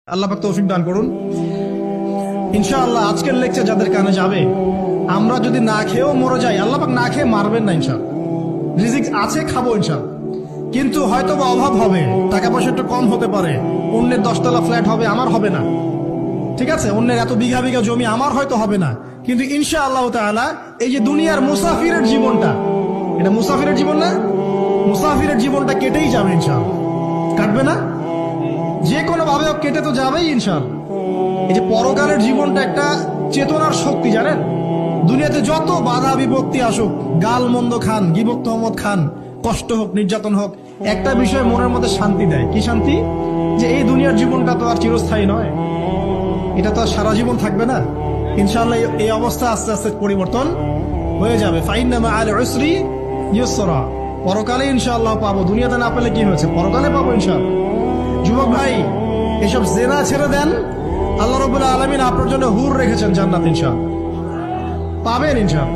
আল্লাহ পাক তৌফিক দান করুন। ইনশাআল্লাহ আজকের লেকচার যাদের কানে যাবে, আমরা যদি না খেয়েও মরে যাই, আল্লাহ পাক না খেয়ে মারবেন না ইনশাআল্লাহ। রিজিক আছে, খাবো ইনশাআল্লাহ। কিন্তু হয়তো বা অভাব হবে, টাকা পয়সা একটু কম হতে পারে, অন্যের 10 তলা ফ্ল্যাট হবে, আমার হবে না, ঠিক আছে, অন্যের এত বিঘা বিঘা জমি আমার হয়তো হবে না। কিন্তু ইনশাআল্লাহ তাআলা এই যে দুনিয়ার মুসাফিরের জীবনটা, এটা মুসাফিরের জীবন না, মুসাফিরের জীবনটা কেটেই যাবে ইনশাআল্লাহ। কাটবে না? যে কোনো ভাবে কেটে তো যাবেই ইনশাআল্লাহ। এই যে পরকালের জীবনটা একটা চেতনার শক্তি, জানেন, দুনিয়াতে যত বাধা বিপত্তি আসুক, গাল মন্দ খান, গিবত তহমত খান, কষ্ট হোক, নির্যাতন হোক, একটা বিষয় মনের মধ্যে শান্তি দেয়। কি শান্তি? যে এই দুনিয়ার জীবনটা তো আর চিরস্থায়ী নয়, এটা তো আর সারা জীবন থাকবে না। ইনশাআল্লাহ এই অবস্থা আস্তে আস্তে পরিবর্তন হয়ে যাবে। ফাইন্না মাআল উসরি ইউসরা, পরকালে ইনশাআল্লাহ পাবো। দুনিয়াতে না পেলে কি হয়েছে, পরকালে পাবো ইনশাআল্লাহ। যুবক ভাই, এসব জেনা ছেড়ে দেন, আল্লাহ রাব্বুল আলামিন আপনার জন্য হুর রেখেছেন জান্নাত, ইনশাআল্লাহ পাবেন ইনশাআল্লাহ।